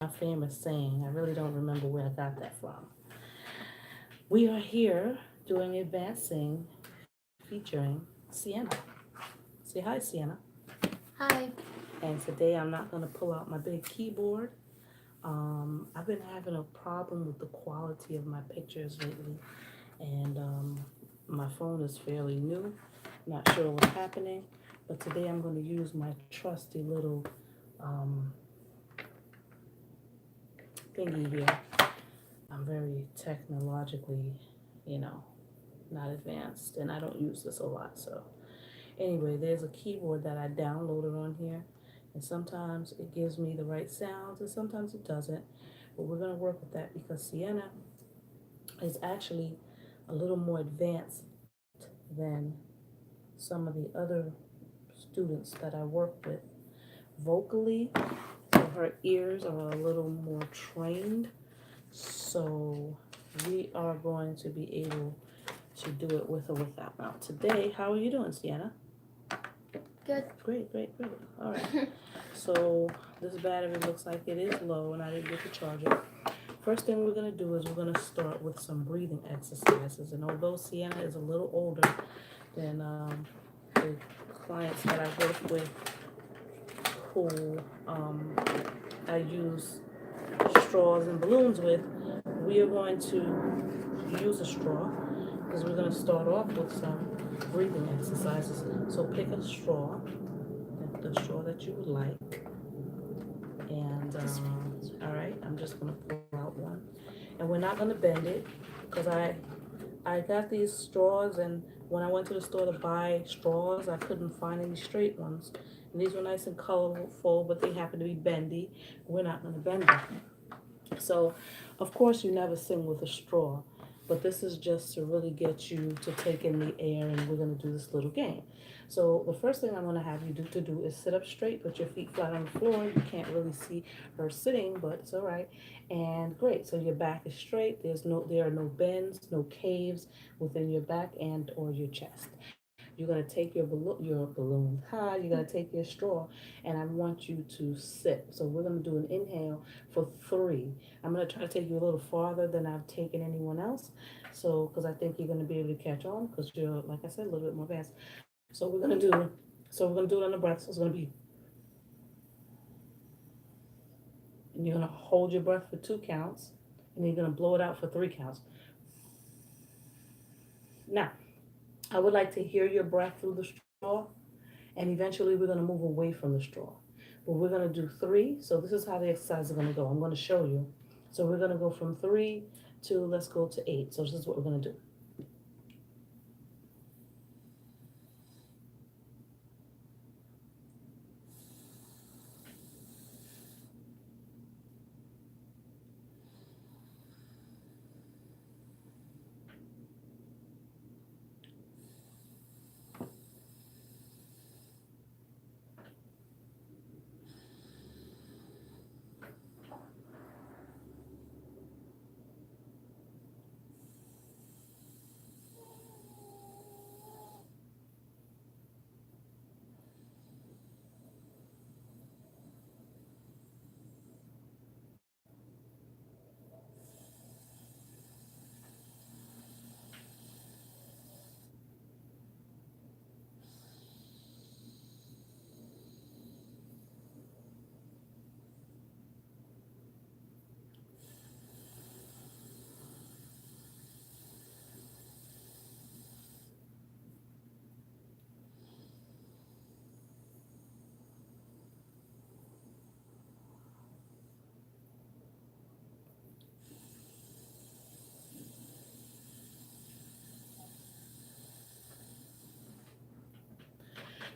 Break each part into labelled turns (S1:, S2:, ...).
S1: famous saying. I really don't remember where I got that from. We are here doing AdvanSing featuring Sienna. Say hi, Sienna.
S2: Hi.
S1: And today I'm not going to pull out my big keyboard. I've been having a problem with the quality of my pictures lately, and my phone is fairly new. Not sure what's happening, but today I'm going to use my trusty little um, thingy here. I'm very technologically, you know, not advanced, and I don't use this a lot. So, anyway, there's a keyboard that I downloaded on here, and sometimes it gives me the right sounds, and sometimes it doesn't. But we're gonna work with that because Sienna is actually a little more advanced than some of the other students that I work with vocally. So her ears are a little more trained. So we are going to be able to do it with or without. Now, today, how are you doing, Sienna?
S2: Good.
S1: Great, great, great. All right. So this battery looks like it is low, and I didn't get to charge it. First thing we're going to do is we're going to start with some breathing exercises. And although Sienna is a little older than the clients that I work with who I use straws and balloons with, we are going to use a straw because we're going to start off with some breathing exercises. So pick a straw, the straw that you would like, and all right, I'm just going to pull out one, and we're not going to bend it because I got these straws, and when I went to the store to buy straws, I couldn't find any straight ones. And these were nice and colorful, but they happen to be bendy. We're not going to bend them. So, of course, you never sing with a straw, but this is just to really get you to take in the air, and we're going to do this little game. So, the first thing I'm going to have you do is sit up straight, put your feet flat on the floor. You can't really see her sitting, but it's all right. And great. So your back is straight. There are no bends, no caves within your back and or your chest. You're gonna take your balloon. You're gonna take your straw, and I want you to sit. So we're gonna do an inhale for 3. I'm gonna try to take you a little farther than I've taken anyone else. So, because I think you're gonna be able to catch on, because you're, like I said, a little bit more fast. So we're gonna do it on the breath. So it's gonna be, and you're gonna hold your breath for 2 counts, and you're gonna blow it out for 3 counts. Now, I would like to hear your breath through the straw, and eventually we're going to move away from the straw. But we're going to do 3. So this is how the exercise is going to go. I'm going to show you. So we're going to go from 3 to, let's go to 8. So this is what we're going to do.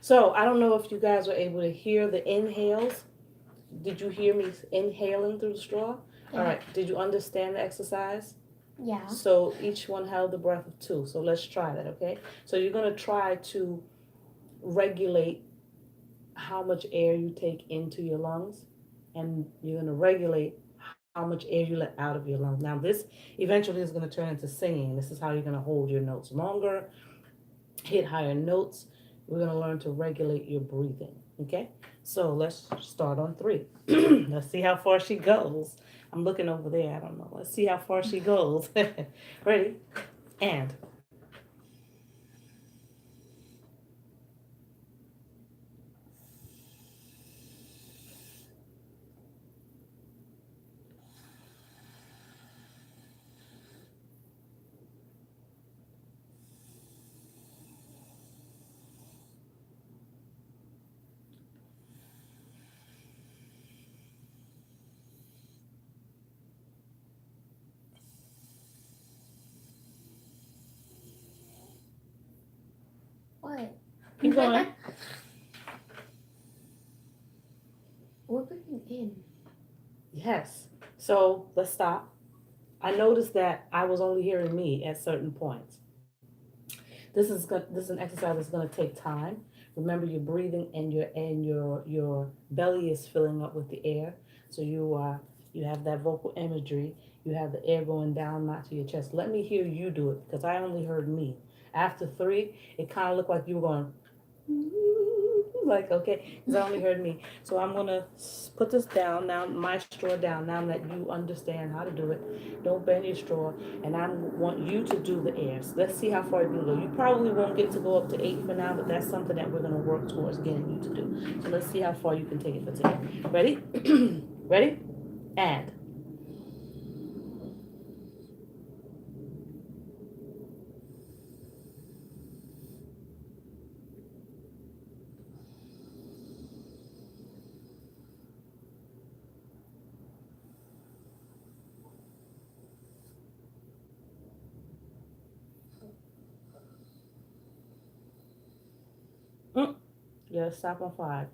S1: So I don't know if you guys were able to hear the inhales. Did you hear me inhaling through the straw? All
S2: Yeah.
S1: right. Did you understand the exercise?
S2: Yeah.
S1: So each one held the breath of 2. So let's try that, okay? So you're going to try to regulate how much air you take into your lungs, and you're going to regulate how much air you let out of your lungs. Now, this eventually is going to turn into singing. This is how you're going to hold your notes longer, hit higher notes. We're going to learn to regulate your breathing, okay? So let's start on three. Let's see how far she goes. I'm looking over there. I don't know. Let's see how far she goes. Ready? And.
S2: What?
S1: Keep going.
S2: We're breathing in.
S1: Yes. So let's stop. I noticed that I was only hearing me at certain points. This is an exercise that's going to take time. Remember, you're breathing and your belly is filling up with the air. So you have that vocal imagery. You have the air going down, not to your chest. Let me hear you do it because I only heard me. After three, it kind of looked like you were going like okay, because I only heard me. So I'm gonna put this down now, my straw down now that you understand how to do it. Don't bend your straw, and I want you to do the airs. Let's see how far you can go. You probably won't get to go up to 8 for now, but that's something that we're gonna work towards getting you to do. So let's see how far you can take it for today. Ready? Ready? And. Mm. You gotta stop on 5.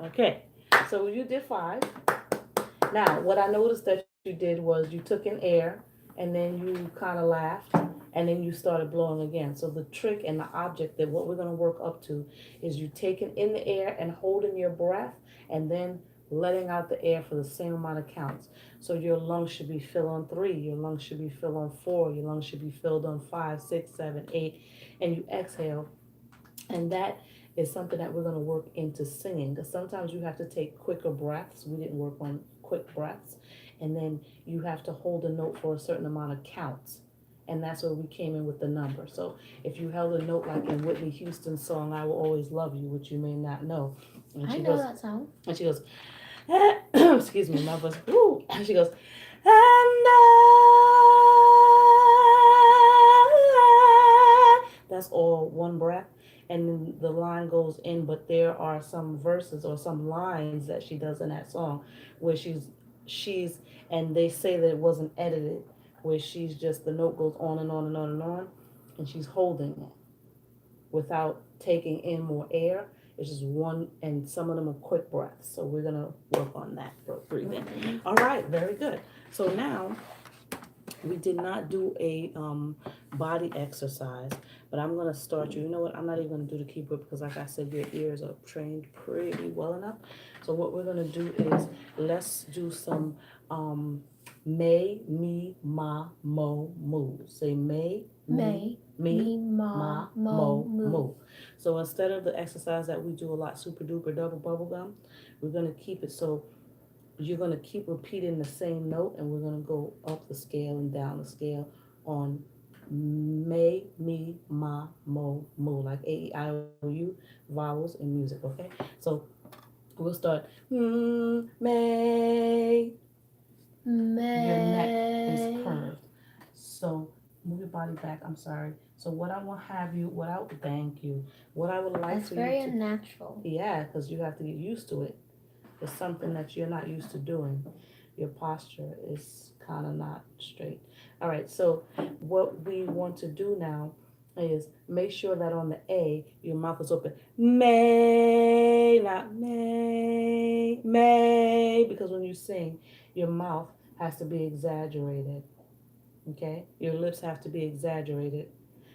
S1: Okay. So you did 5. Now, what I noticed that you did was you took in air and then you kind of laughed and then you started blowing again. So the trick and the object that what we're going to work up to is you taking in the air and holding your breath and then letting out the air for the same amount of counts. So your lungs should be filled on 3, your lungs should be filled on 4, your lungs should be filled on 5, 6, 7, 8, and you exhale, and that is something that we're going to work into singing because sometimes you have to take quicker breaths. We didn't work on quick breaths. And then you have to hold a note for a certain amount of counts. And that's where we came in with the number. So if you held a note like in Whitney Houston's song, I Will Always Love You, which you may not know. And
S2: I
S1: she
S2: know
S1: goes,
S2: that song.
S1: and she goes, excuse me, my voice, woo. And she goes, and that's all one breath. And then the line goes in, but there are some verses or some lines that she does in that song where she's and they say that it wasn't edited, where she's just the note goes on and on and on and on, and she's holding it without taking in more air. It's just one, and some of them are quick breaths. So we're gonna work on that for breathing. All right, very good. So now we did not do a body exercise, but I'm gonna start you. You know what? I'm not even gonna do the keyboard because, like I said, your ears are trained pretty well enough. So what we're gonna do is let's do some may, me, ma, mo, moo. Say may,
S2: May,
S1: me,
S2: ma,
S1: ma,
S2: mo,
S1: mo,
S2: moo.
S1: moo. So instead of the exercise that we do a lot, super duper double bubble gum, we're gonna keep it so you're going to keep repeating the same note, and we're going to go up the scale and down the scale on may, me, ma, mo, moo, like A, E, I, O, U, vowels and music, okay? So we'll start, may. Your neck is
S2: May.
S1: curved. So move your body back, I'm sorry. So what I will have you, thank you. What I would like
S2: That's
S1: for
S2: very
S1: you to,
S2: unnatural.
S1: yeah, because you have to get used to it. It's something that you're not used to doing. Your posture is kind of not straight. All right, so what we want to do now is make sure that on the A, your mouth is open. May, not may, because when you sing, your mouth has to be exaggerated, okay? Your lips have to be exaggerated.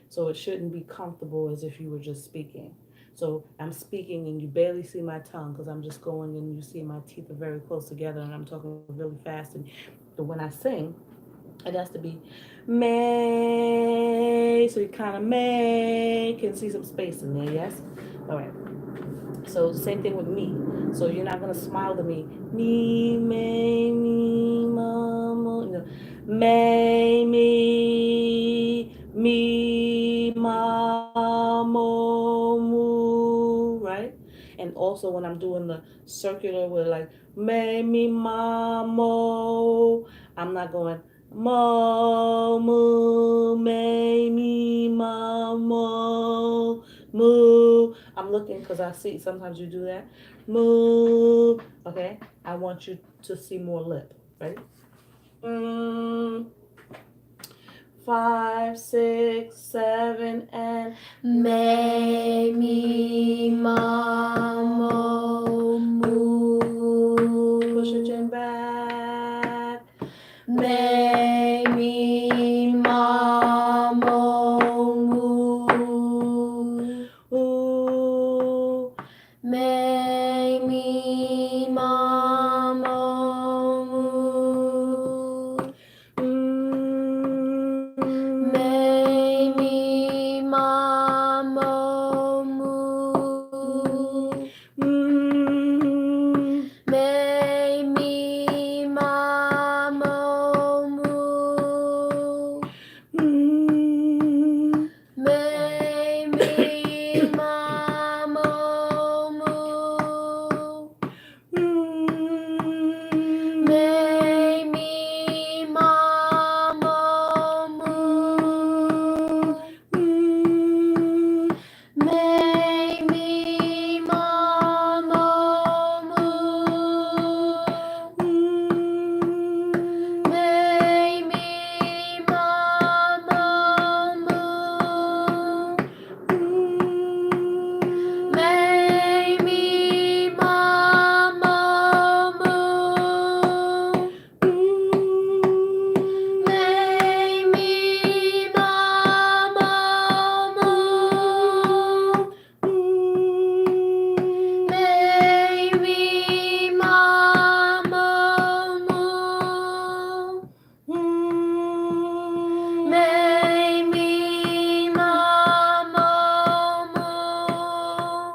S1: So it shouldn't be comfortable as if you were just speaking. So I'm speaking and you barely see my tongue because I'm just going and you see my teeth are very close together and I'm talking really fast. And but when I sing, it has to be may. So you kind of may can see some space in there. Yes. All right. So same thing with me. So you're not gonna smile to me. Me, may, me, mama. You know, may, me, mamo, moo. Right? And also when I'm doing the circular with like may, me, mamo, I'm not going mo, moo, may, me, mamo, moo. I'm looking because I see sometimes you do that. Moo. Okay. I want you to see more lip. Right? Mm, 5, 6, 7, and
S2: Me, me, mamo, moo.
S1: push your chin back.
S2: Me, me, mamo, moo.
S1: Ooh.
S2: Me, me, mamo, moo.
S1: Mm.
S2: Me, me, mamo, moo.
S1: Mm.
S2: Me, me, mamo, moo.
S1: Mm.
S2: Me, me, mamo, moo.
S1: Mm.
S2: Me, me, mamo, moo.
S1: Mm.
S2: Me, me, mamo, moo. Me, me, mamo, moo. Me, me, mamo, moo. Me, me, mamo, moo. Me, me, mamo, moo. Me, me, mamo, moo. Me, me, mamo, moo. Me, me,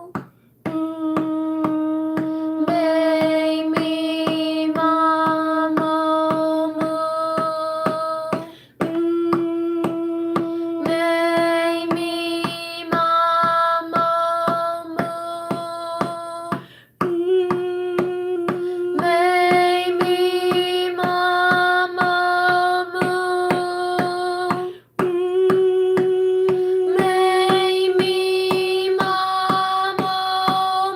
S2: mamo, moo. Me, me, mamo, moo. Me, me, mamo,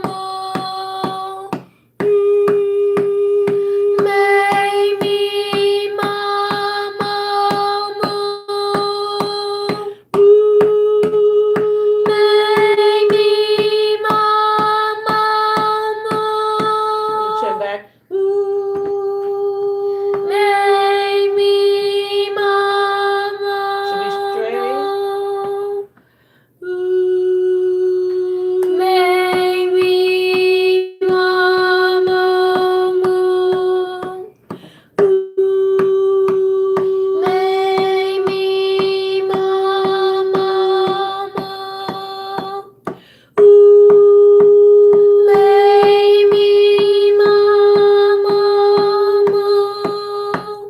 S2: moo. Me, me, mamo, moo. Me, me, mamo,
S1: Chin
S2: moo.
S1: back. Ooh.
S2: Me, me, mamo,
S1: Should be straight.
S2: moo.
S1: Ooh.
S2: Me, me, mamo, moo.
S1: Ooh.
S2: Me, me, mamo, moo.
S1: Ooh.
S2: Me, me, mamo, moo.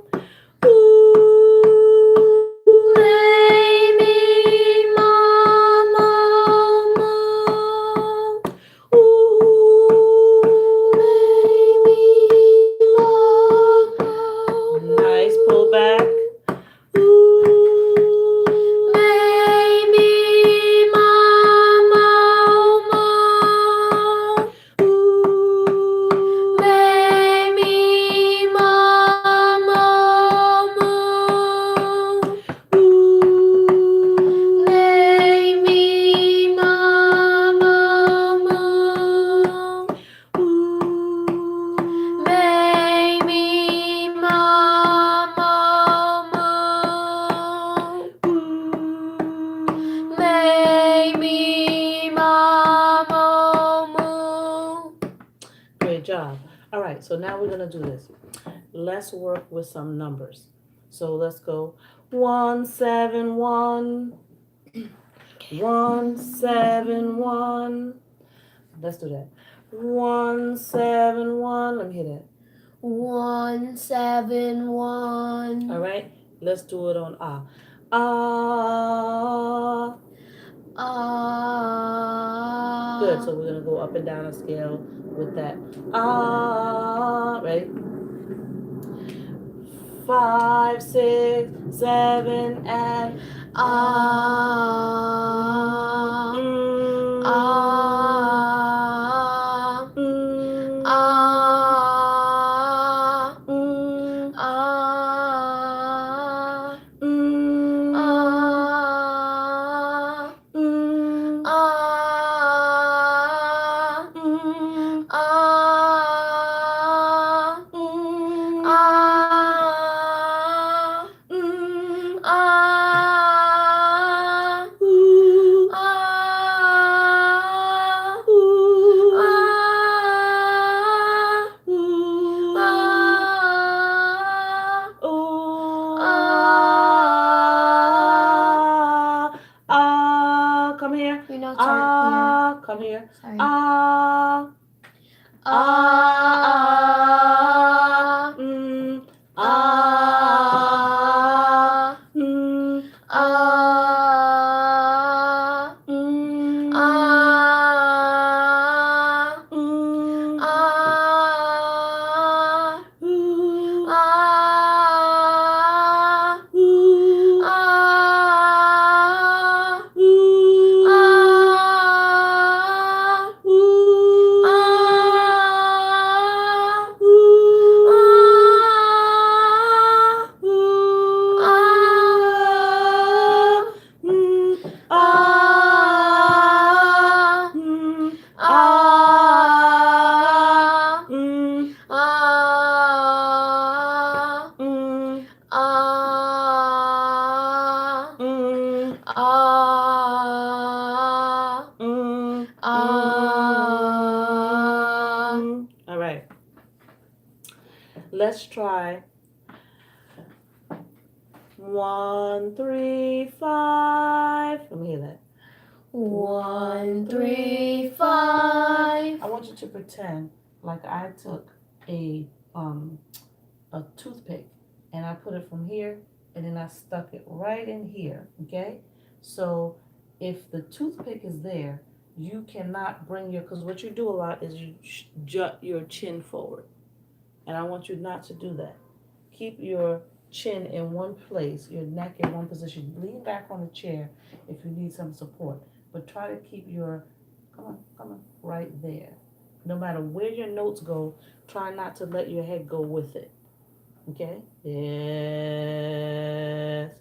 S1: So now we're gonna do this. Let's work with some numbers. So let's go 171, 171. Let's do that. 171. Let me hear that.
S2: 171.
S1: All right. Let's do it on ah. Ah. Good. So we're gonna go up and down a scale with that. Ah. Ready? 5, 6, 7, and
S2: Ah. Ah. Ah. Ah.
S1: Come here.
S2: We know it's hard.
S1: Come here.
S2: Sorry.
S1: Ah. Ah. Ah. All right. Let's try 1, 3, 5. Let me hear that.
S2: 1, 3, 5.
S1: I want you to pretend like I took a toothpick and I put it from here and then I stuck it right in here, okay? So if the toothpick is there, you cannot bring your, because what you do a lot is you jut your chin forward. And I want you not to do that. Keep your chin in one place, your neck in one position. Lean back on the chair if you need some support. But try to keep your, come on, right there. No matter where your notes go, try not to let your head go with it. Okay? Yes.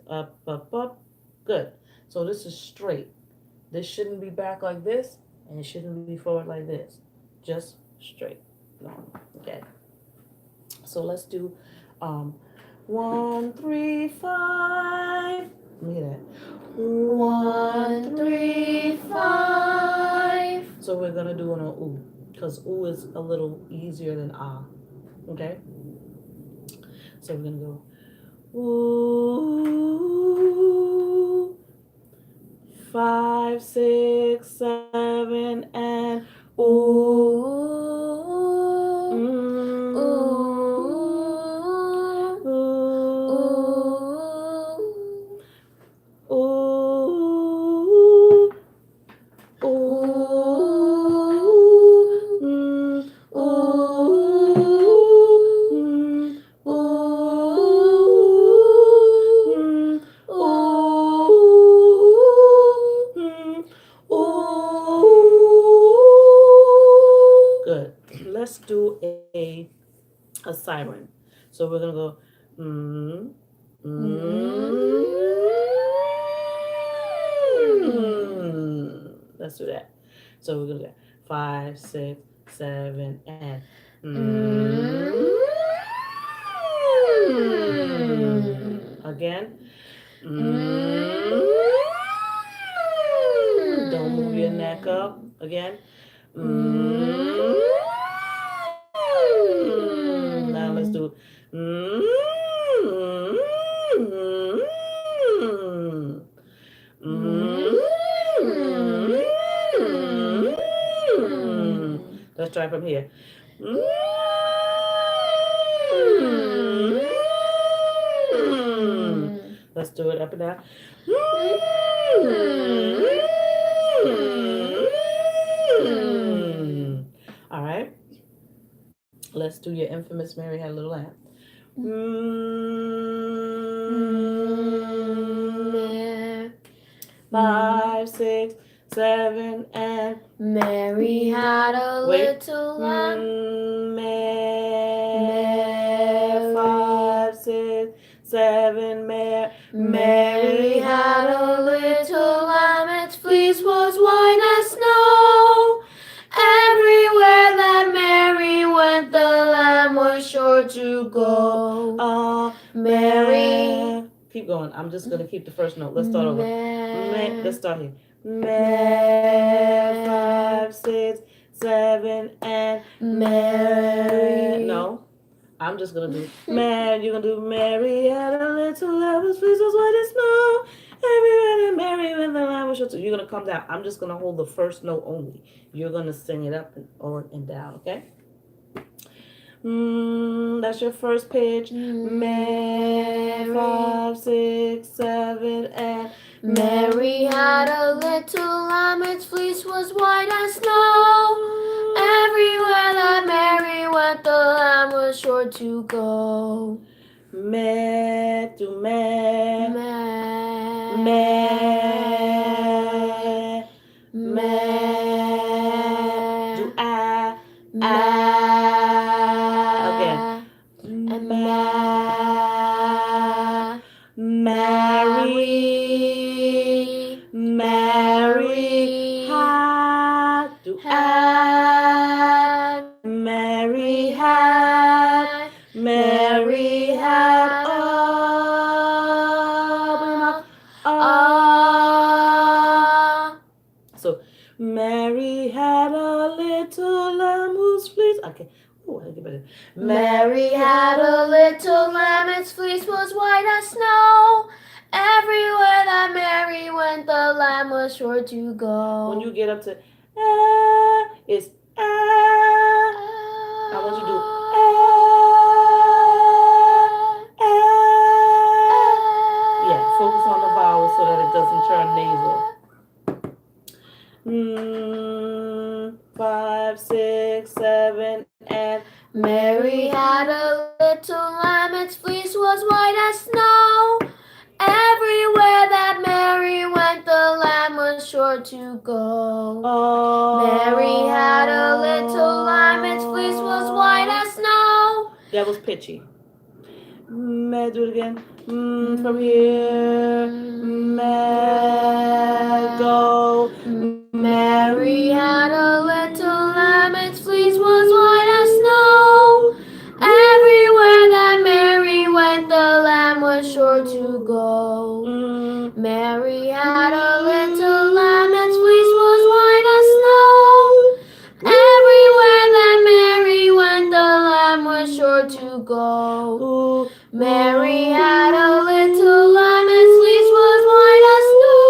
S1: Up, up, up. Good. So this is straight. This shouldn't be back like this, and it shouldn't be forward like this. Just straight. Okay? So let's do 1, 3, 5. Let me hear that.
S2: 1, 3, 5.
S1: So we're gonna do it on oo, because oo is a little easier than ah. Okay? So we're gonna go ooh, 5, 6, 7, and ooh. Good. Let's do a siren. So we're gonna go Let's do that. So we're gonna go 5, 6, 7, and again. Don't move your neck up. Again. do mm. Let's try from here. Let's do it up and down. All right. Let's do your infamous Mary Had a Little Lamb. Five, 6, 7, and
S2: Mary had a little lamb.
S1: Mary, 5, 6, 7, Mary.
S2: Mary had a little lamb. Its fleece was white as snow. Everywhere that Mary went, the lamb was sure to go. Mary.
S1: Keep going. I'm just going to keep the first note. Let's start over. Let's start here.
S2: Mary.
S1: 5, 6, 7, and
S2: Mary.
S1: No. I'm just going to do Mary. You're going to do Mary had a little lamb. His fleece was white as snow. Everywhere that Mary went, the lamb was sure to. You're going to come down. I'm just going to hold the first note only. You're going to sing it up and down, okay? That's your first pitch. Mary, 5, 6, 7, and
S2: Mary had a little lamb. Its fleece was white as snow. Everywhere that Mary went, the lamb was sure to go.
S1: Me to me. Do I. Again. Mary had. Do I. Mary had. Mary had. So Mary had a little lamb whose fleece. Okay. Oh, I get better.
S2: Mary had a little lamb. Its fleece was white as snow. Everywhere that Mary went, the lamb was sure to go.
S1: When you get up to it's I want you to do yeah, focus on the vowel so that it doesn't turn nasal. 5, 6, 7, and
S2: Mary had a little lamb. Its fleece was white as snow. Everywhere that Mary went, the lamb was sure to go. Mary had a little lamb. Its fleece was white as snow.
S1: That was pitchy. Do it again. From here. Go.
S2: Mary had a little lamb. Its fleece was white as snow. Everywhere that Mary went, the lamb was sure to go. Mary had a little lamb. Its fleece was white as snow. Everywhere that Mary went, the lamb was sure to go. Mary had a little lamb. Its fleece was white as snow.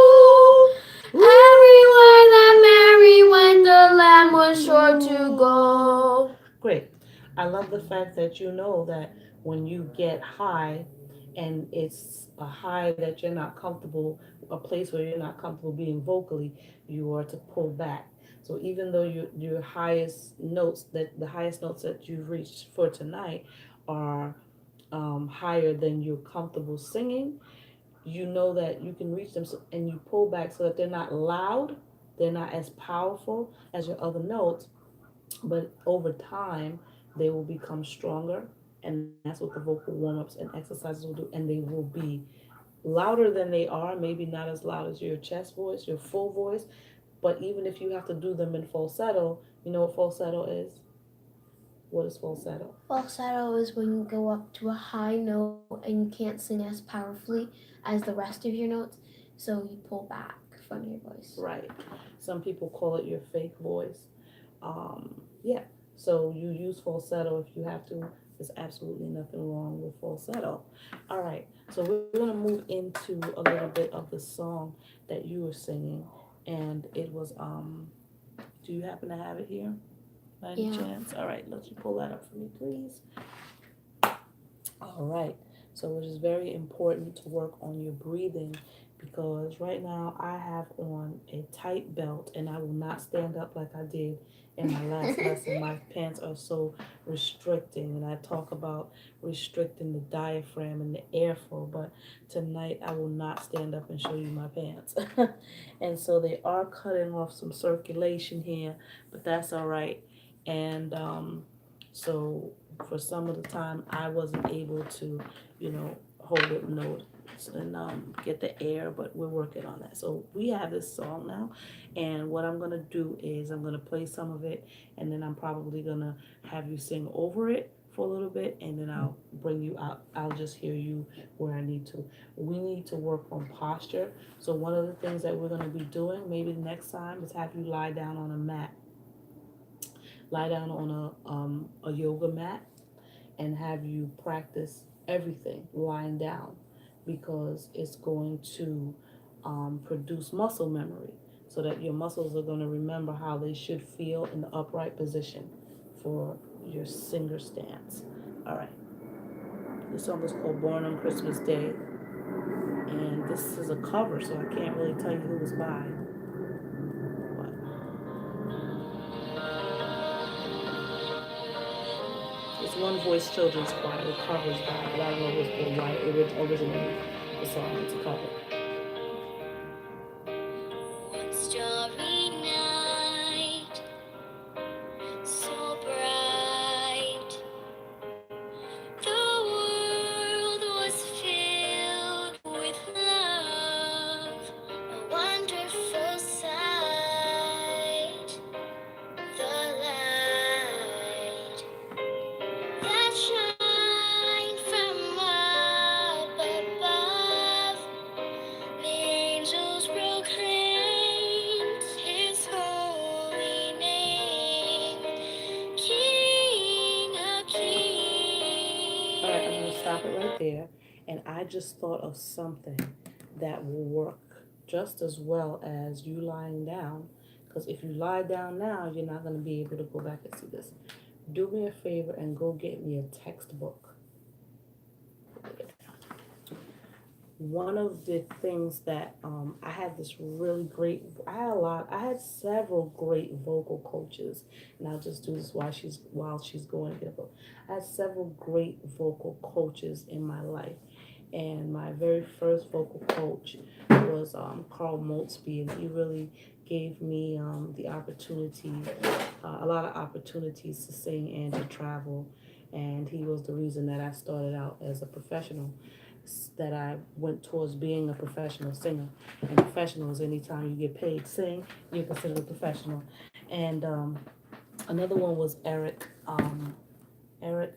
S2: Everywhere that Mary went, the lamb was sure to go.
S1: Great. I love the fact that you know that when you get high and it's a high that you're not comfortable, a place where you're not comfortable being vocally, you are to pull back. So even though your highest notes, that the highest notes that you've reached for tonight are higher than you're comfortable singing, you know that you can reach them, and you pull back so that they're not loud, they're not as powerful as your other notes, but over time they will become stronger, and that's what the vocal warm-ups and exercises will do, and they will be louder than they are, maybe not as loud as your chest voice, your full voice, but even if you have to do them in falsetto, you know what falsetto is? What is falsetto?
S2: Falsetto is when you go up to a high note and you can't sing as powerfully as the rest of your notes, so you pull back from your voice.
S1: Right. Some people call it your fake voice. Yeah. So you use falsetto if you have to There's absolutely nothing wrong with falsetto. All right, so we're gonna move into a little bit of the song that you were singing, and it was Do you happen to have it here by any
S2: Yeah.
S1: chance? All right, let you pull that up for me, please. All right. So it is very important to work on your breathing because right now I have on a tight belt and I will not stand up like I did in my last lesson. My pants are so restricting, and I talk about restricting the diaphragm and the airflow, but tonight I will not stand up and show you my pants. And so they are cutting off some circulation here, but that's all right. And so for some of the time I wasn't able to, hold it notes and get the air, but we're working on that. So we have this song now, and what I'm gonna do is I'm gonna play some of it, and then I'm probably gonna have you sing over it for a little bit, and then I'll bring you out. I'll just hear you where I need to. We need to work on posture. So one of the things that we're gonna be doing maybe the next time is have you lie down on a mat, lie down on a yoga mat, and have you practice everything lying down because it's going to produce muscle memory so that your muscles are going to remember how they should feel in the upright position for your singer stance. All right. This song is called Born on Christmas Day, and this is a cover, so I can't really tell you who it's by. But it's One Voice Children's Choir. The cover's by, but I don't know why it originally the song. It's a cover.
S2: One starry night, so bright, the world was filled with love, a wonderful sight, the light that shine from up above. The angels proclaimed his holy name, King of
S1: All right, I'm going to
S2: kings.
S1: stop it right there. And I just thought of something that will work just as well as you lying down. Because if you lie down now, you're not going to be able to go back and see this. Do me a favor and go get me a textbook. One of the things that I had this really great, I had several great vocal coaches, and I'll just do this while she's going to get a book. I had several great vocal coaches in my life, and my very first vocal coach was Carl Moltsby, and he really gave me the opportunity, a lot of opportunities to sing and to travel, and he was the reason that I started out as a professional, that I went towards being a professional singer. And professional is anytime you get paid to sing, you're considered a professional. And another one was Eric. Eric,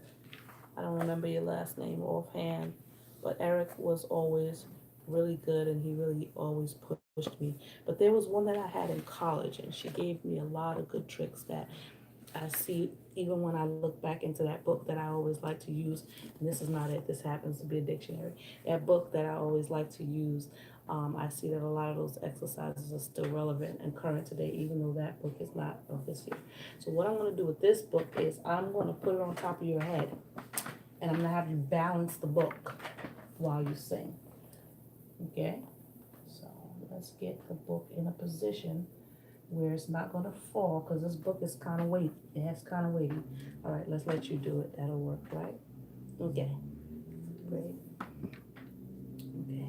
S1: I don't remember your last name offhand, but Eric was always really good, and he really always pushed me. But there was one that I had in college, and she gave me a lot of good tricks that I see even when I look back into that book that I always like to use. And this is not it, this happens to be a dictionary. That book that I always like to use, I see that a lot of those exercises are still relevant and current today, even though that book is not of this year. So what I'm going to do with this book is I'm going to put it on top of your head, and I'm going to have you balance the book while you sing. Okay? So let's get the book in a position where it's not going to fall, because this book is kind of weighty. It's kind of weighty. All right, let's let you do it. That'll work, right? Okay. Great. Okay.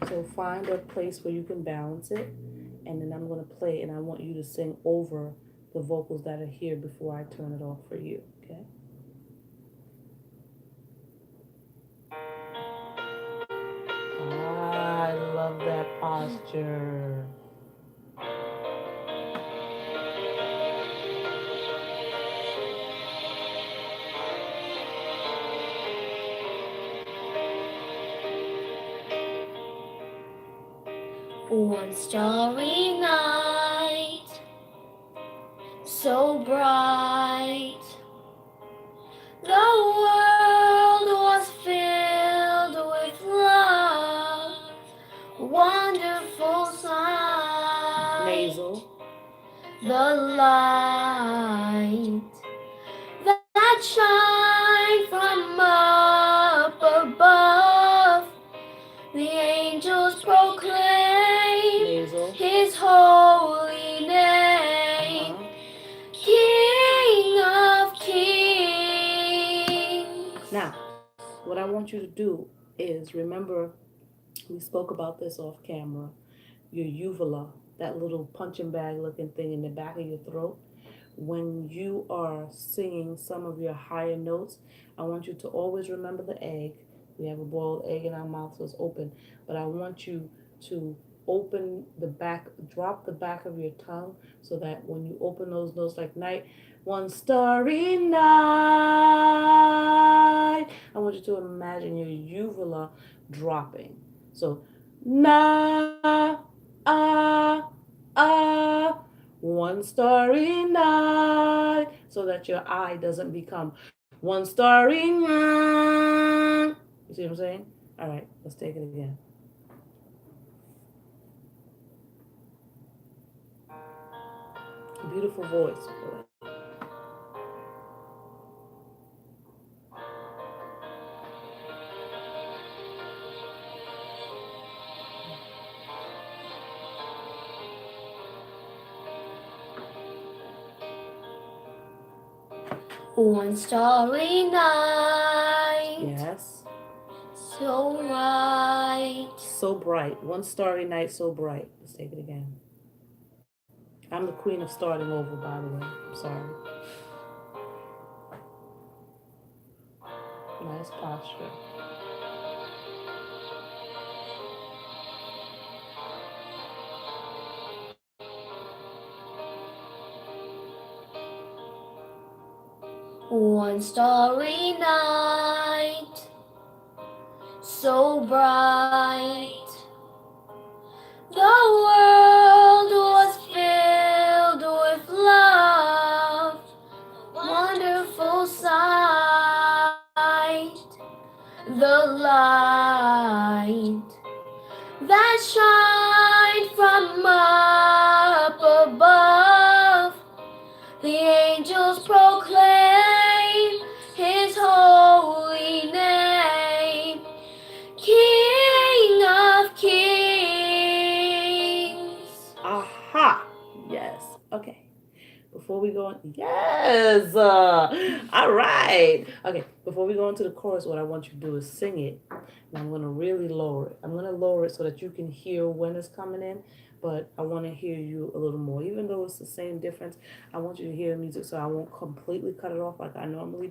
S1: So find a place where you can balance it, and then I'm going to play, and I want you to sing over the vocals that are here before I turn it off for you, okay? I love that posture.
S2: One starry night, so bright, the world
S1: Now, what I want you to do is remember we spoke about this off camera. Your uvula, that little punching bag looking thing in the back of your throat. When you are singing some of your higher notes, I want you to always remember the egg. We have a boiled egg in our mouth, so it's open. But I want you to open the back, drop the back of your tongue so that when you open those notes like night, one starry night, I want you to imagine your uvula dropping. So, na, ah, ah, one starry night, so that your I doesn't become one starry night. You see what I'm saying? All right, let's take it again. Beautiful voice.
S2: One starry night.
S1: Yes.
S2: So bright.
S1: So bright. One starry night, so bright. Let's take it again. I'm the queen of starting over, by the way. I'm sorry. Nice posture.
S2: One starry night, so bright. The world was filled with love, wonderful sight. The light that shined from up above. The angels proclaim his holy name, King of Kings.
S1: Aha! Yes. Okay. Before we go on, yes. All right. Okay. Before we go into the chorus, what I want you to do is sing it, and I'm gonna really lower it. I'm gonna lower it so that you can hear when it's coming in, but I want to hear you a little more. Even though it's the same difference, I want you to hear the music, so I won't completely cut it off like I normally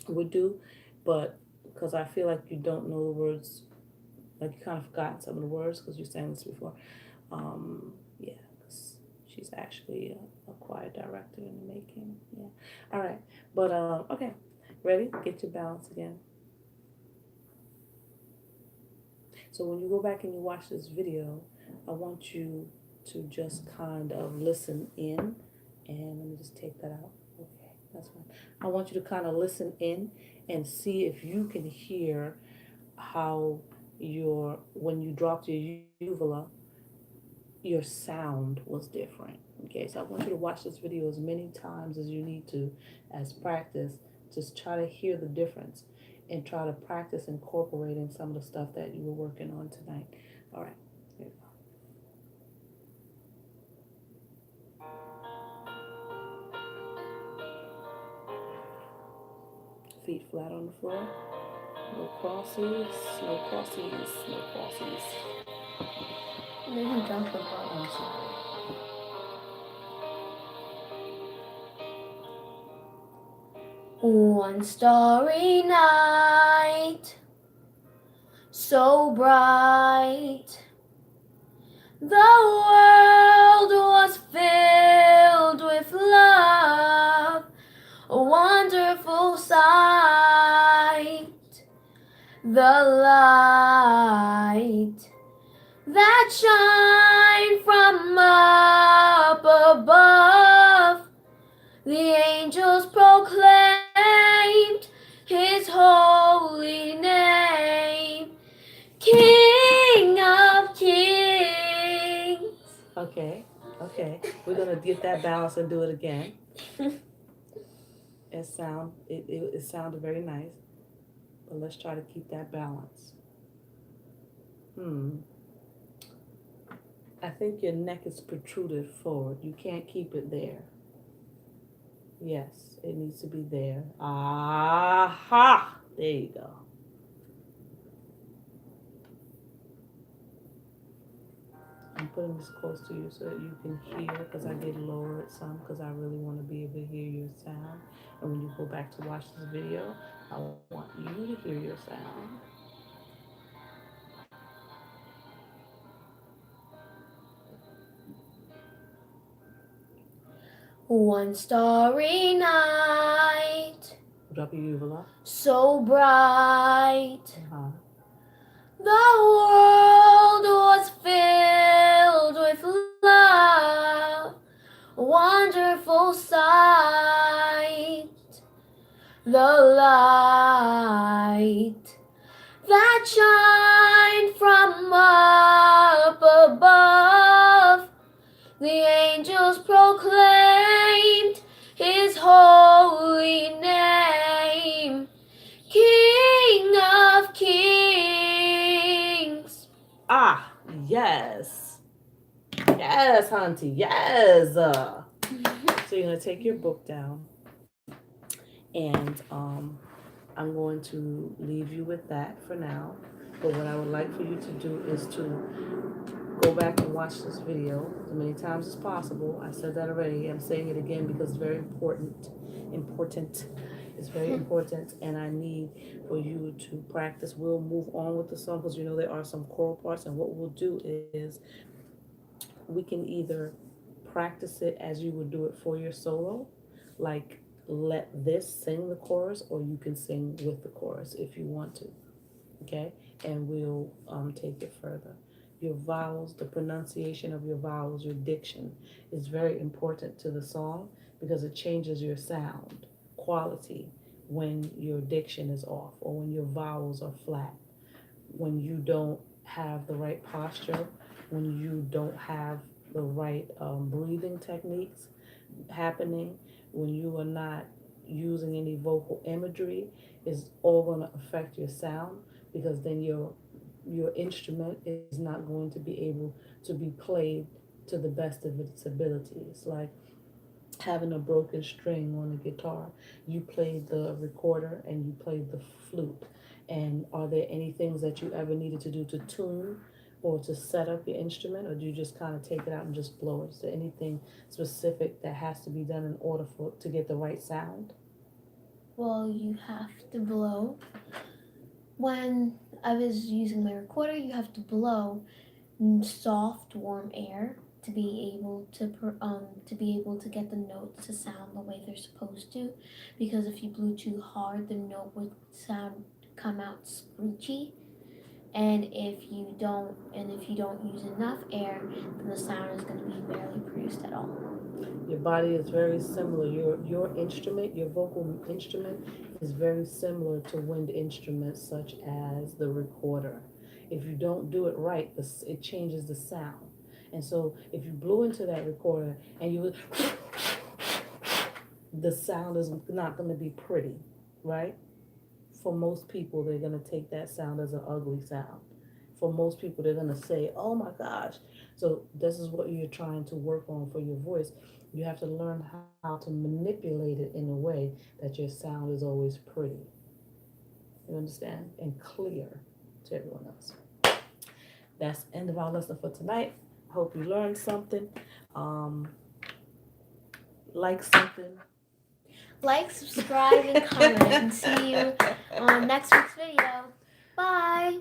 S1: would do, but because I feel like you don't know the words, like you kind of forgotten some of the words because you sang this before. Yeah, because she's actually a choir director in the making. Yeah. All right. But okay. Ready? Get your balance again. So when you go back and you watch this video, I want you to just kind of listen in, and let me just take that out. Okay, that's fine. I want you to kind of listen in and see if you can hear how your when you dropped your uvula, your sound was different. Okay, so I want you to watch this video as many times as you need to as practice. Just try to hear the difference and try to practice incorporating some of the stuff that you were working on tonight. All right, here we go. Feet flat on the floor. No crossies, no crossies, no crossies.
S2: They can jump the ball.
S1: I'm sorry.
S2: One starry night, so bright. The world was filled with love, a wonderful sight. The light that shine from up above. The angels proclaimed his holy name, King of Kings.
S1: Okay, okay. We're gonna get that balance and do it again. It sounded very nice, but let's try to keep that balance. Hmm. I think your neck is protruded forward. You can't keep it there. Yes, it needs to be there. Aha! There you go. I'm putting this close to you so that you can hear because I did lower it some because I really want to be able to hear your sound. And when you go back to watch this video, I want you to hear your sound.
S2: One starry night,
S1: Drop your uvula.
S2: so bright,
S1: Uh-huh.
S2: the world was filled with love, a wonderful sight. The light that shined from up above, the angels proclaimed his holy name, King of Kings.
S1: Ah, yes. Yes, Hunty. Yes. So you're going to take your book down and I'm going to leave you with that for now. But what I would like for you to do is to go back and watch this video as many times as possible. I said that already. I'm saying it again because it's very important. Important. It's very important, and I need for you to practice. We'll move on with the song because you know there are some choral parts, and what we'll do is we can either practice it as you would do it for your solo, like let this sing the chorus, or you can sing with the chorus if you want to. Okay, and we'll take it further. Your vowels, the pronunciation of your vowels, your diction is very important to the song because it changes your sound quality when your diction is off or when your vowels are flat, when you don't have the right posture, when you don't have the right breathing techniques happening, when you are not using any vocal imagery, is all going to affect your sound because then your instrument is not going to be able to be played to the best of its ability. It's like having a broken string on a guitar. You played the recorder and you played the flute. And are there any things that you ever needed to do to tune or to set up your instrument, or do you just kind of take it out and just blow it? Is there anything specific that has to be done in order for to get the right sound?
S2: Well, you have to blow. When I was using my recorder, you have to blow soft, warm air to be able to get the notes to sound the way they're supposed to. Because if you blew too hard, the note would come out screechy. And if you don't use enough air, then the sound is going to be barely produced at all.
S1: Your body is very similar. Your instrument, your vocal instrument, is very similar to wind instruments such as the recorder. If you don't do it right, it changes the sound. And so if you blew into that recorder and you the sound is not going to be pretty, right? For most people, they're going to take that sound as an ugly sound. For most people, they're going to say, oh my gosh. So this is what you're trying to work on for your voice. You have to learn how to manipulate it in a way that your sound is always pretty. You understand? And clear to everyone else. That's the end of our lesson for tonight. I hope you learned something. Um, like something.
S2: Like, subscribe, and comment, and see you on next week's video. Bye!